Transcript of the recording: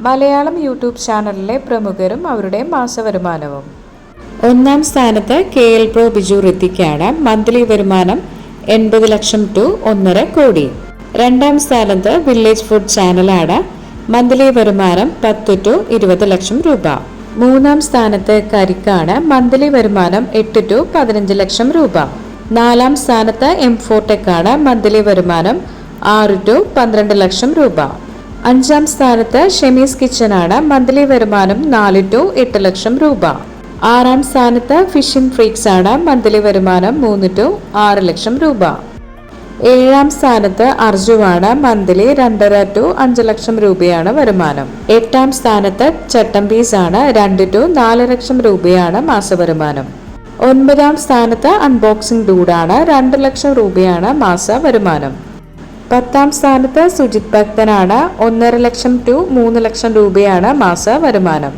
Malayalam YouTube ചാനലിലെ പ്രമുഖരും അവരുടെ മാസവരുമാനവും. ഒന്നാം സ്ഥാനത്ത് KL Pro ബിജു ഋത്തിക്കാണ്. മന്ത്ലി വരുമാനം 80 ലക്ഷം ടു 1.5 കോടി. രണ്ടാം സ്ഥാനത്ത് വില്ലേജ് ഫുഡ് ചാനലാണ്. മന്ത്ലി വരുമാനം 10 ടു 20 ലക്ഷം രൂപ. മൂന്നാം സ്ഥാനത്ത് കരിക്കാണ്. മന്ത്ലി വരുമാനം 8 ടു 15 ലക്ഷം രൂപ. നാലാം സ്ഥാനത്ത് M4Tech ആണ്. മന്ത്ലി വരുമാനം 6 ടു 12 ലക്ഷം രൂപ. അഞ്ചാം സ്ഥാനത്ത് ഷെമീസ് കിച്ചൺ ആണ്. മന്ത്ലി വരുമാനം 4 ടു 8 ലക്ഷം രൂപ. ആറാം സ്ഥാനത്ത് ഫിഷിംഗ് ഫ്രീക്സ് ആണ്. മന്ത്ലി വരുമാനം 3 ടു 6 ലക്ഷം രൂപ. ഏഴാം സ്ഥാനത്ത് അർജുവാണ്. മന്ത്ലി 2.5 ടു 5 ലക്ഷം രൂപയാണ് വരുമാനം. എട്ടാം സ്ഥാനത്ത് ചട്ടമ്പീസ് ആണ്. 2 ടു 4 ലക്ഷം രൂപയാണ് മാസവരുമാനം. ഒൻപതാം സ്ഥാനത്ത് അൺബോക്സിംഗ് ഡൂഡാണ്. 2 ലക്ഷം രൂപയാണ് മാസ വരുമാനം. പത്താം സ്ഥാനത്ത് സുജിത് ഭക്തനാണ്. 1.5 ലക്ഷം ടു 3 ലക്ഷം രൂപയാണ് മാസ വരുമാനം.